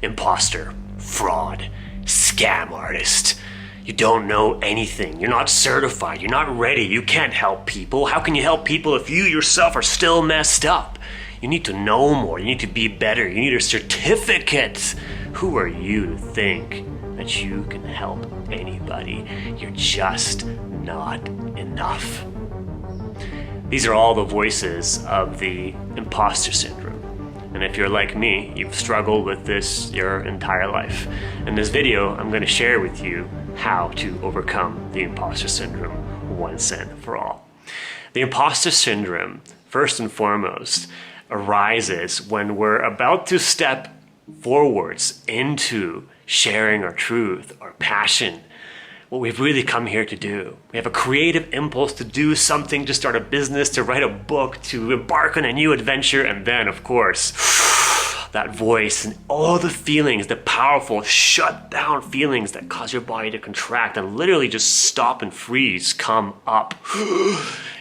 Impostor, fraud, scam artist. You don't know anything. You're not certified. You're not ready. You can't help people. How can you help people if you yourself are still messed up? You need to know more. You need to be better. You need a certificate. Who are you to think that you can help anybody? You're just not enough. These are all the voices of the imposter syndrome. And if you're like me, you've struggled with this your entire life. In this video, I'm going to share with you how to overcome the imposter syndrome once and for all. The imposter syndrome, first and foremost, arises when we're about to step forwards into sharing our truth, our passion, what we've really come here to do. We have a creative impulse to do something, to start a business, to write a book, to embark on a new adventure, and then, of course, that voice and all the feelings, the powerful, shut down feelings that cause your body to contract and literally just stop and freeze come up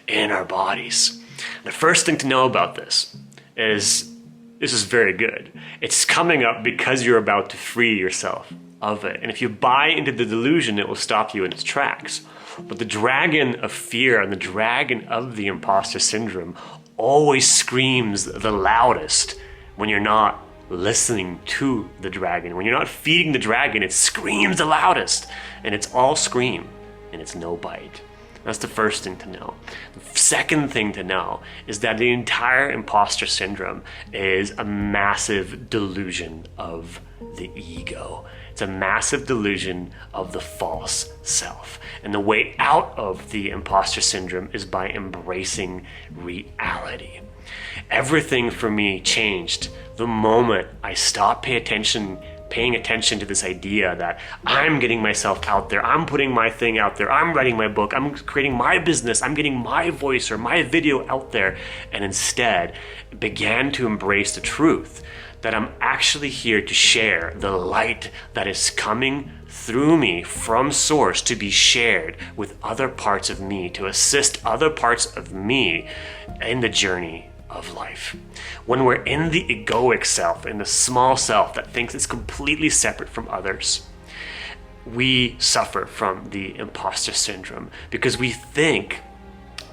in our bodies. The first thing to know about this is very good. It's coming up because you're about to free yourself of it. And if you buy into the delusion, it will stop you in its tracks. But the dragon of fear and the dragon of the imposter syndrome always screams the loudest when you're not listening to the dragon. When you're not feeding the dragon, it screams the loudest. And it's all scream and it's no bite. That's the first thing to know. The second thing to know is that the entire imposter syndrome is a massive delusion of the ego. It's a massive delusion of the false self. And the way out of the imposter syndrome is by embracing reality. Everything for me changed the moment I stopped paying attention to this idea that I'm getting myself out there, I'm putting my thing out there, I'm writing my book, I'm creating my business, I'm getting my voice or my video out there, and instead began to embrace the truth that I'm actually here to share the light that is coming through me from source to be shared with other parts of me, to assist other parts of me in the journey of life. When we're in the egoic self, in the small self that thinks it's completely separate from others, we suffer from the imposter syndrome because we think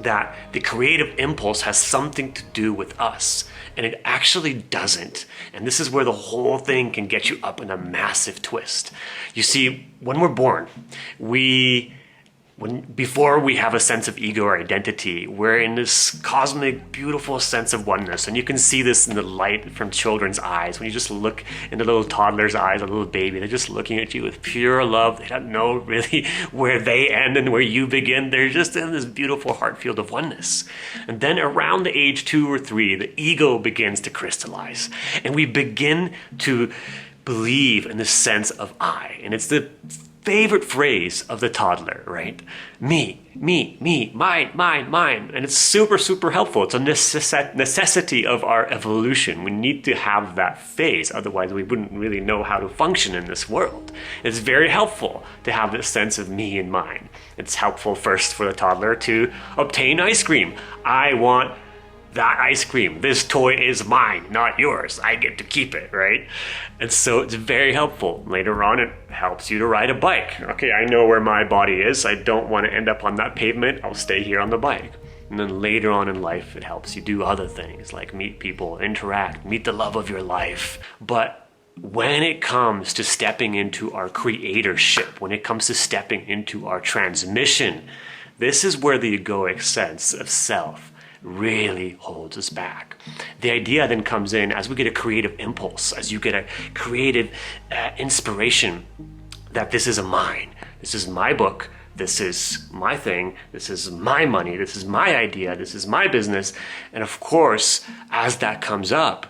that the creative impulse has something to do with us, and it actually doesn't. And this is where the whole thing can get you up in a massive twist. You see, when we're born, before we have a sense of ego or identity, we're in this cosmic, beautiful sense of oneness. And you can see this in the light from children's eyes. When you just look in the little toddler's eyes, a little baby, they're just looking at you with pure love. They don't know really where they end and where you begin. They're just in this beautiful heart field of oneness. And then around the age 2 or 3, the ego begins to crystallize. And we begin to believe in the sense of I. And it's the favorite phrase of the toddler, right? Me, mine, mine. And it's super, super helpful. It's a necessity of our evolution. We need to have that phase. Otherwise, we wouldn't really know how to function in this world. It's very helpful to have this sense of me and mine. It's helpful first for the toddler to obtain ice cream. I want that ice cream. This toy is mine, not yours. I get to keep it, right? And so it's very helpful. Later on, it helps you to ride a bike. Okay, I know where my body is. I don't want to end up on that pavement. I'll stay here on the bike. And then later on in life, it helps you do other things like meet people, interact, meet the love of your life. But when it comes to stepping into our creatorship, when it comes to stepping into our transmission, this is where the egoic sense of self really holds us back. The idea then comes in as we get a creative impulse, as you get a creative inspiration that this is mine, this is my book, this is my thing, this is my money, this is my idea, this is my business. And of course, as that comes up,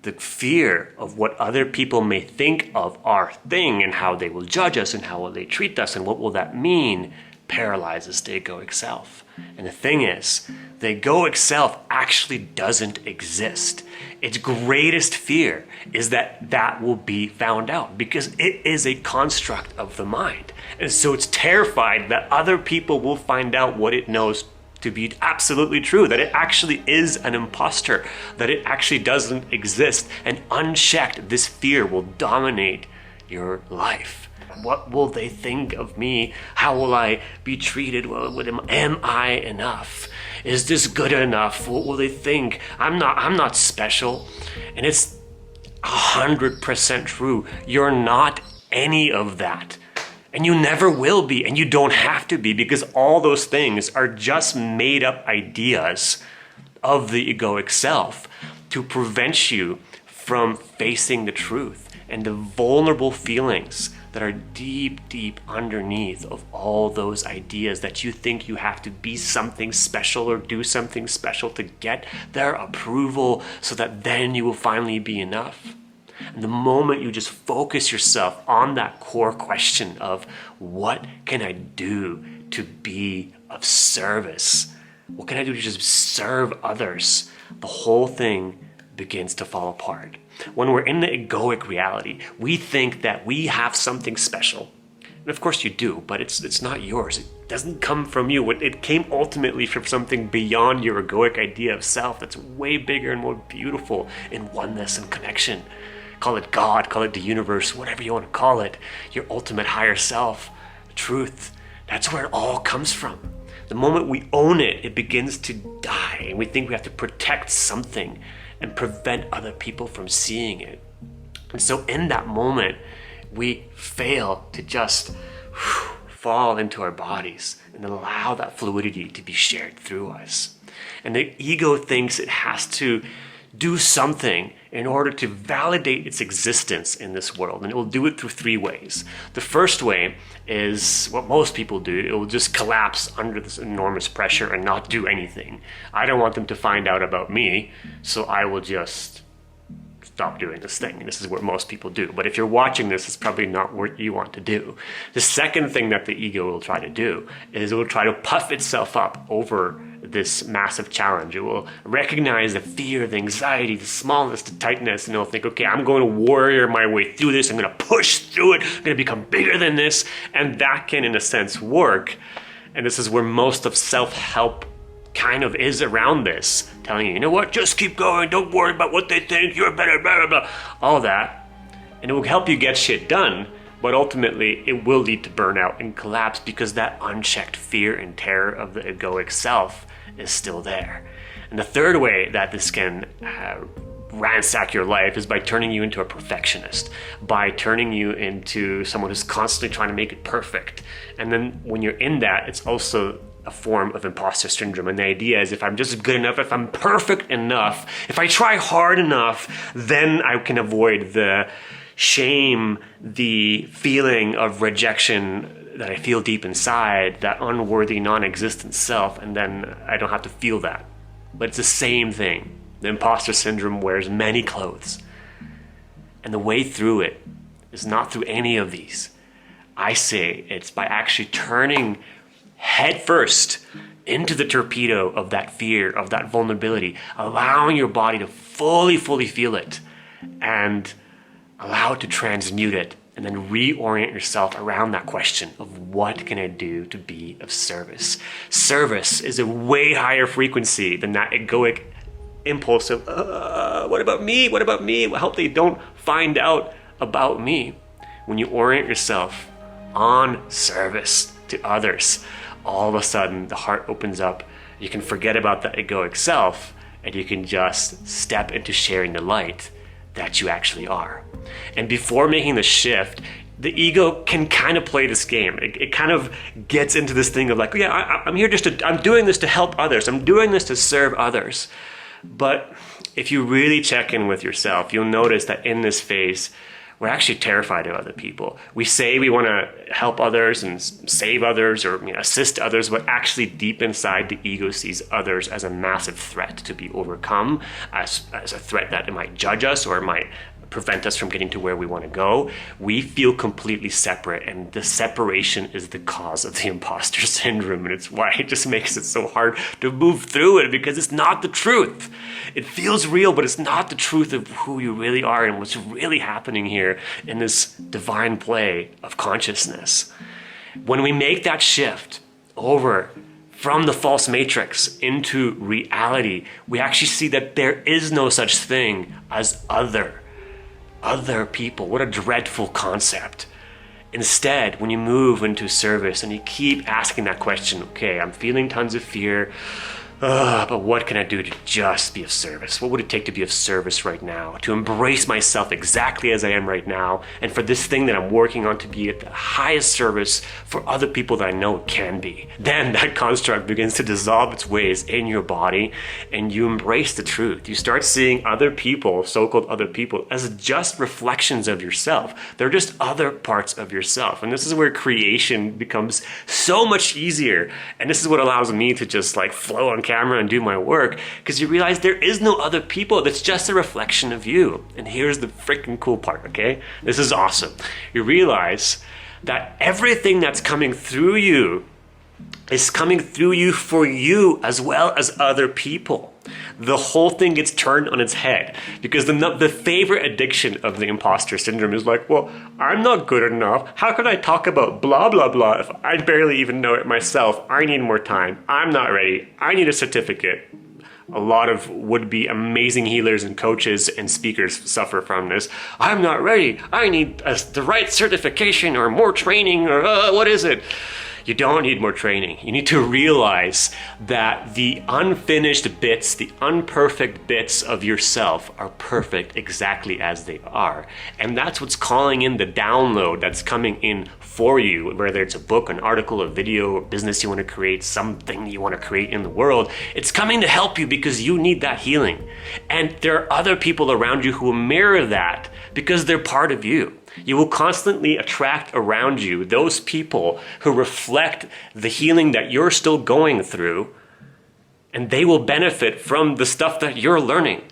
the fear of what other people may think of our thing and how they will judge us and how will they treat us and what will that mean paralyzes the egoic self. And the thing is, the egoic self actually doesn't exist. Its greatest fear is that that will be found out because it is a construct of the mind. And so it's terrified that other people will find out what it knows to be absolutely true, that it actually is an imposter, that it actually doesn't exist. And unchecked, this fear will dominate your life. What will they think of me? How will I be treated? Am I enough? Is this good enough? What will they think? I'm not special. And it's 100% true. You're not any of that. And you never will be, and you don't have to be, because all those things are just made up ideas of the egoic self to prevent you from facing the truth and the vulnerable feelings that are deep, deep underneath of all those ideas that you think you have to be something special or do something special to get their approval so that then you will finally be enough. And the moment you just focus yourself on that core question of what can I do to be of service? What can I do to just serve others? The whole thing begins to fall apart. When we're in the egoic reality, we think that we have something special. And of course you do, but it's not yours. It doesn't come from you. It came ultimately from something beyond your egoic idea of self that's way bigger and more beautiful in oneness and connection. Call it God, call it the universe, whatever you want to call it, your ultimate higher self, truth. That's where it all comes from. The moment we own it, it begins to die, and we think we have to protect something and prevent other people from seeing it. And so in that moment, we fail to just fall into our bodies and allow that fluidity to be shared through us. And the ego thinks it has to do something in order to validate its existence in this world. And it will do it through three ways. The first way is what most people do. It will just collapse under this enormous pressure and not do anything. I don't want them to find out about me, so I will just stop doing this thing. And this is what most people do. But if you're watching this, it's probably not what you want to do. The second thing that the ego will try to do is it will try to puff itself up over this massive challenge. It will recognize the fear, the anxiety, the smallness, the tightness, and it'll think, okay, I'm going to warrior my way through this. I'm going to push through it. I'm going to become bigger than this. And that can, in a sense, work. And this is where most of self-help kind of is around this, telling you know what, just keep going, don't worry about what they think, you're better, blah, blah, blah, all that. And it will help you get shit done, but ultimately it will lead to burnout and collapse because that unchecked fear and terror of the egoic self is still there. And the third way that this can ransack your life is by turning you into a perfectionist, by turning you into someone who's constantly trying to make it perfect. And then when you're in that, it's also a form of imposter syndrome. And the idea is if I'm just good enough, if I'm perfect enough, if I try hard enough, then I can avoid the shame, the feeling of rejection that I feel deep inside, that unworthy, non-existent self, and then I don't have to feel that. But it's the same thing. The imposter syndrome wears many clothes. And the way through it is not through any of these. I say it's by actually turning head first into the torpedo of that fear, of that vulnerability, allowing your body to fully feel it and allow it to transmute it, and then reorient yourself around that question of what can I do to be of service. Service is a way higher frequency than that egoic impulse of, what about me? What about me? I hope they don't find out about me. When you orient yourself on service to others, all of a sudden the heart opens up. You can forget about the egoic self and you can just step into sharing the light that you actually are. And before making the shift, the ego can kind of play this game. It kind of gets into this thing of like, yeah, I'm here I'm doing this to help others. I'm doing this to serve others. But if you really check in with yourself, you'll notice that in this phase, we're actually terrified of other people. We say we want to help others and save others or assist others, but actually deep inside the ego sees others as a massive threat to be overcome, as a threat that it might judge us or it might prevent us from getting to where we want to go. We feel completely separate, and the separation is the cause of the imposter syndrome, and it's why it just makes it so hard to move through it, because it's not the truth. It feels real, but it's not the truth of who you really are and what's really happening here in this divine play of consciousness. When we make that shift over from the false matrix into reality, we actually see that there is no such thing as other people. What a dreadful concept. Instead, when you move into service and you keep asking that question, okay, I'm feeling tons of fear, but what can I do to just be of service? What would it take to be of service right now? To embrace myself exactly as I am right now, and for this thing that I'm working on to be at the highest service for other people that I know it can be. Then that construct begins to dissolve its ways in your body, and you embrace the truth. You start seeing other people, so-called other people, as just reflections of yourself. They're just other parts of yourself. And this is where creation becomes so much easier. And this is what allows me to just like flow on camera and do my work, because you realize there is no other people. That's just a reflection of you. And here's the freaking cool part, okay? This is awesome. You realize that everything that's coming through you is coming through you for you as well as other people. The whole thing gets turned on its head, because the favorite addiction of the imposter syndrome is like, well, I'm not good enough. How could I talk about blah, blah, blah if I barely even know it myself? I need more time. I'm not ready. I need a certificate. A lot of would-be amazing healers and coaches and speakers suffer from this. I'm not ready. I need the right certification or more training or what is it? You don't need more training. You need to realize that the unfinished bits, the unperfect bits of yourself are perfect exactly as they are. And that's what's calling in the download that's coming in for you, whether it's a book, an article, a video, a business you want to create, something you want to create in the world. It's coming to help you because you need that healing. And there are other people around you who will mirror that because they're part of you. You will constantly attract around you those people who reflect the healing that you're still going through, and they will benefit from the stuff that you're learning.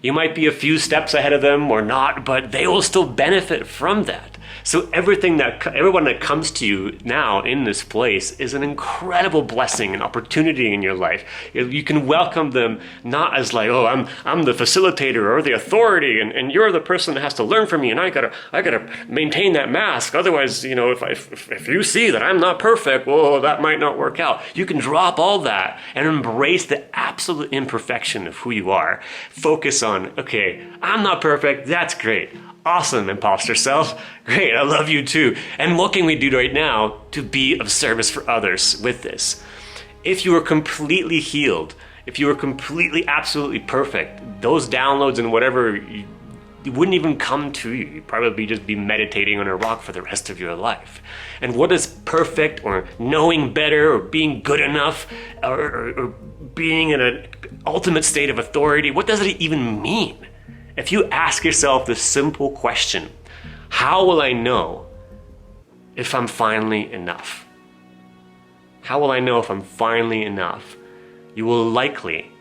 You might be a few steps ahead of them or not, but they will still benefit from that. So everyone that comes to you now in this place is an incredible blessing and opportunity in your life. You can welcome them not as like, oh, I'm the facilitator or the authority, and you're the person that has to learn from me, and I gotta maintain that mask. Otherwise, if you see that I'm not perfect, well, that might not work out. You can drop all that and embrace the absolute imperfection of who you are. Focus on, okay, I'm not perfect. That's great. Awesome, imposter self. Great, I love you too. And what can we do right now to be of service for others with this? If you were completely healed, if you were completely, absolutely perfect, those downloads and whatever, you wouldn't even come to you. You'd probably just be meditating on a rock for the rest of your life. And what does perfect or knowing better or being good enough or being in an ultimate state of authority, what does it even mean? If you ask yourself this simple question, how will I know if I'm finally enough? How will I know if I'm finally enough? You will likely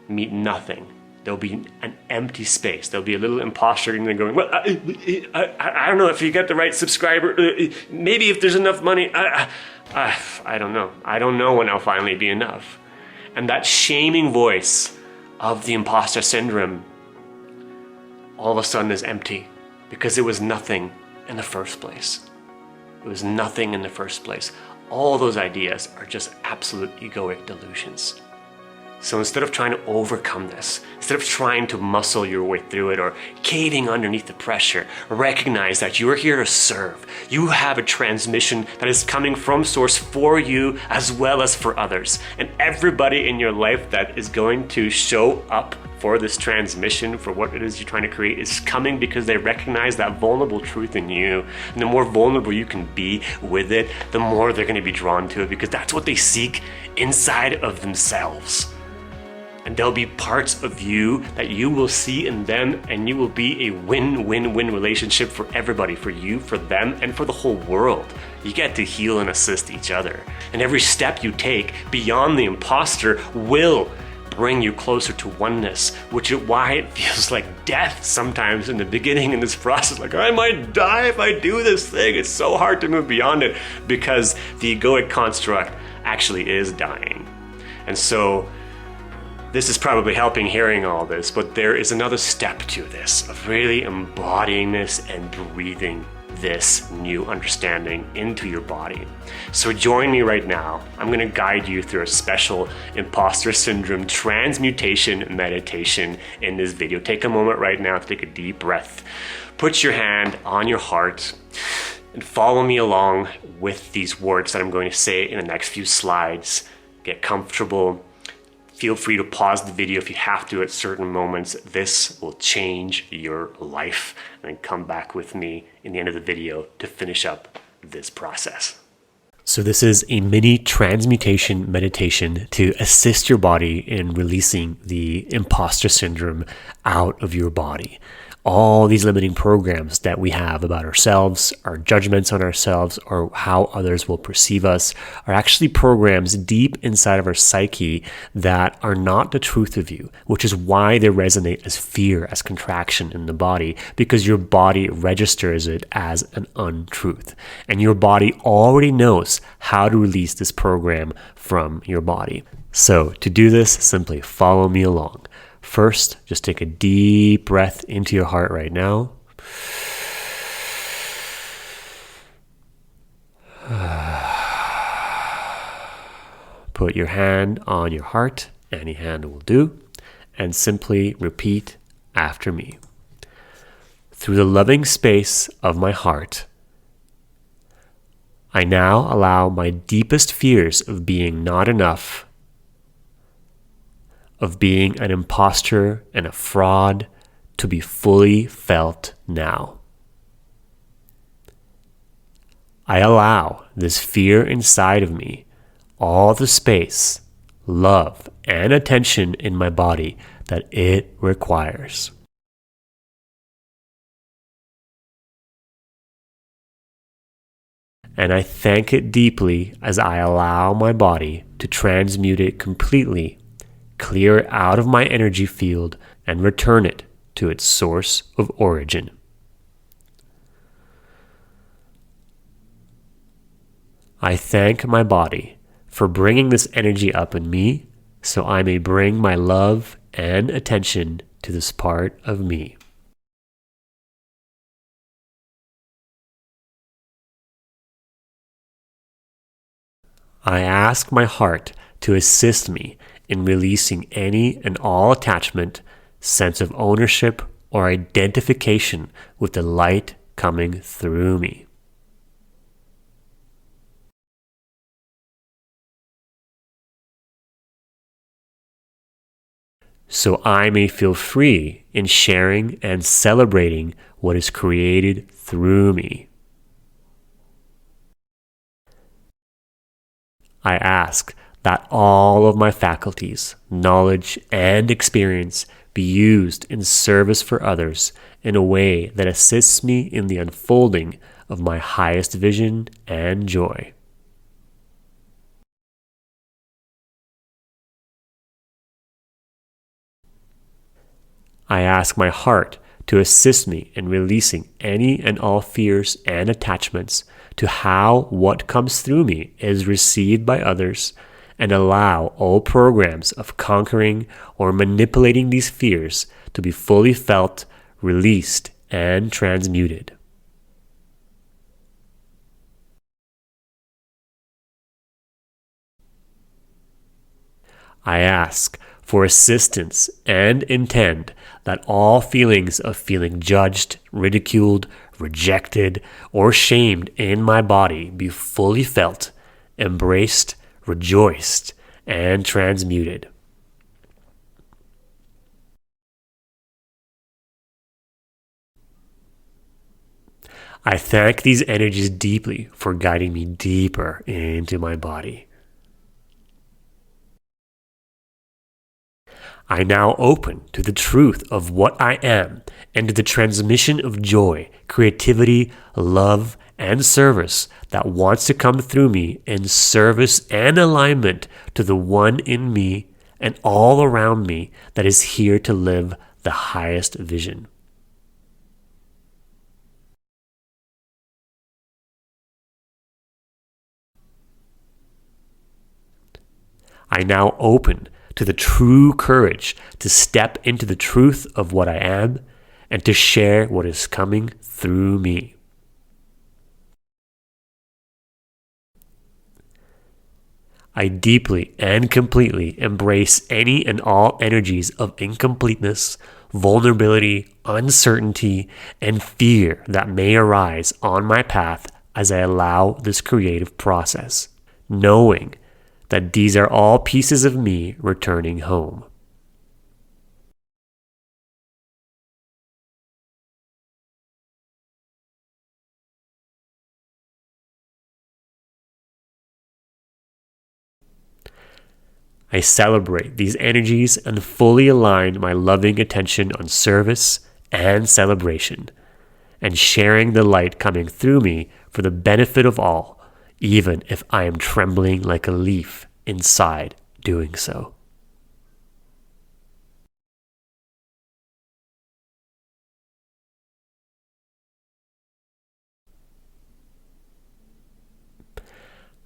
meet nothing. There'll be an empty space. There'll be a little imposter in there going, well, I don't know if you get the right subscriber. Maybe if there's enough money. I don't know. I don't know when I'll finally be enough. And that shaming voice of the imposter syndrome all of a sudden is empty because it was nothing in the first place. It was nothing in the first place. All those ideas are just absolute egoic delusions. So instead of trying to overcome this, instead of trying to muscle your way through it or caving underneath the pressure, recognize that you are here to serve. You have a transmission that is coming from source for you as well as for others. And everybody in your life that is going to show up for this transmission, for what it is you're trying to create, is coming because they recognize that vulnerable truth in you. And the more vulnerable you can be with it, the more they're going to be drawn to it, because that's what they seek inside of themselves. And there'll be parts of you that you will see in them, and you will be a win-win-win relationship for everybody, for you, for them, and for the whole world. You get to heal and assist each other. And every step you take beyond the imposter will bring you closer to oneness, which is why it feels like death sometimes in the beginning in this process. Like, I might die if I do this thing. It's so hard to move beyond it because the egoic construct actually is dying. And so this is probably helping hearing all this, but there is another step to this of really embodying this and breathing this new understanding into your body. So join me right now. I'm going to guide you through a special imposter syndrome transmutation meditation in this video. Take a moment right now to take a deep breath. Put your hand on your heart and follow me along with these words that I'm going to say in the next few slides. Get comfortable. Feel free to pause the video if you have to at certain moments. This will change your life. And then come back with me in the end of the video to finish up this process. So this is a mini transmutation meditation to assist your body in releasing the imposter syndrome out of your body. All these limiting programs that we have about ourselves, our judgments on ourselves, or how others will perceive us are actually programs deep inside of our psyche that are not the truth of you, which is why they resonate as fear, as contraction in the body, because your body registers it as an untruth. And your body already knows how to release this program from your body. So to do this, simply follow me along. First, just take a deep breath into your heart right now. Put your hand on your heart, any hand will do, and simply repeat after me. Through the loving space of my heart, I now allow my deepest fears of being not enough, of being an imposter and a fraud, to be fully felt now. I allow this fear inside of me all the space, love, and attention in my body that it requires. And I thank it deeply as I allow my body to transmute it completely, clear it out of my energy field, and return it to its source of origin. I thank my body for bringing this energy up in me so I may bring my love and attention to this part of me. I ask my heart to assist me in releasing any and all attachment, sense of ownership, or identification with the light coming through me. So I may feel free in sharing and celebrating what is created through me. I ask that all of my faculties, knowledge, and experience be used in service for others in a way that assists me in the unfolding of my highest vision and joy. I ask my heart to assist me in releasing any and all fears and attachments to how what comes through me is received by others, and allow all programs of conquering or manipulating these fears to be fully felt, released, and transmuted. I ask for assistance and intend that all feelings of feeling judged, ridiculed, rejected, or shamed in my body be fully felt, embraced, rejoiced, and transmuted. I thank these energies deeply for guiding me deeper into my body. I now open to the truth of what I am and to the transmission of joy, creativity, love, and service that wants to come through me in service and alignment to the one in me and all around me that is here to live the highest vision. I now open to the true courage to step into the truth of what I am and to share what is coming through me. I deeply and completely embrace any and all energies of incompleteness, vulnerability, uncertainty, and fear that may arise on my path as I allow this creative process, knowing that these are all pieces of me returning home. I celebrate these energies and fully align my loving attention on service and celebration, and sharing the light coming through me for the benefit of all, even if I am trembling like a leaf inside doing so.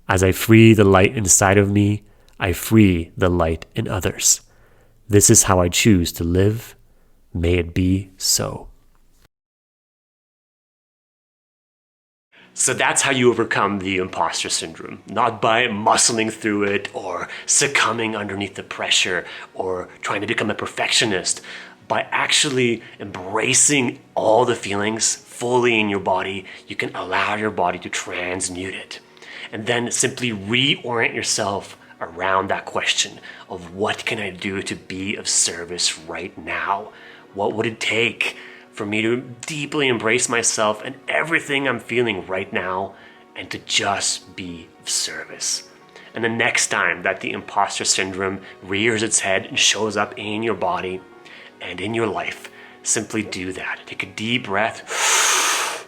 As I free the light inside of me, I free the light in others. This is how I choose to live. May it be so. So that's how you overcome the imposter syndrome. Not by muscling through it or succumbing underneath the pressure or trying to become a perfectionist. By actually embracing all the feelings fully in your body, you can allow your body to transmute it. And then simply reorient yourself around that question of what can I do to be of service right now? What would it take for me to deeply embrace myself and everything I'm feeling right now and to just be of service? And the next time that the imposter syndrome rears its head and shows up in your body and in your life, simply do that. Take a deep breath.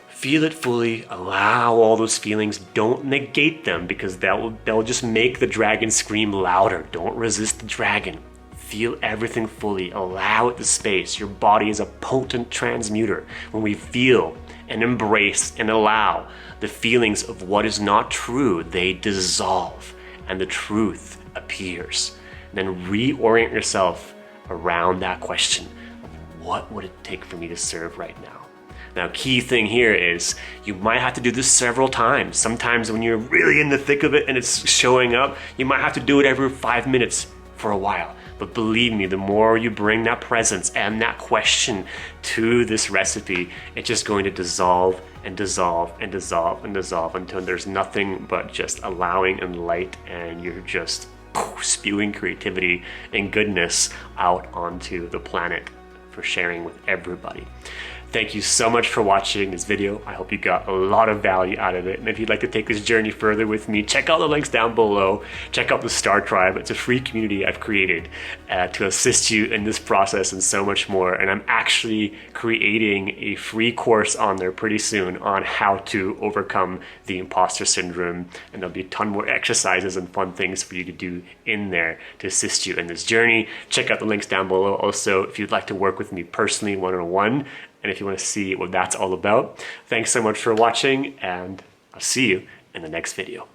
Feel it fully, allow all those feelings, don't negate them because they'll just make the dragon scream louder. Don't resist the dragon. Feel everything fully, allow it the space. Your body is a potent transmuter. When we feel and embrace and allow the feelings of what is not true, they dissolve and the truth appears. Then reorient yourself around that question of what would it take for me to serve right now? Now, key thing here is you might have to do this several times. Sometimes when you're really in the thick of it and it's showing up, you might have to do it every 5 minutes for a while. But believe me, the more you bring that presence and that question to this recipe, it's just going to dissolve and dissolve and dissolve and dissolve until there's nothing but just allowing and light, and you're just spewing creativity and goodness out onto the planet for sharing with everybody. Thank you so much for watching this video. I hope you got a lot of value out of it. And if you'd like to take this journey further with me, check out the links down below. Check out the Star Tribe. It's a free community I've created to assist you in this process and so much more. And I'm actually creating a free course on there pretty soon on how to overcome the imposter syndrome. And there'll be a ton more exercises and fun things for you to do in there to assist you in this journey. Check out the links down below. Also, if you'd like to work with me personally one-on-one, and if you want to see what that's all about, thanks so much for watching, and I'll see you in the next video.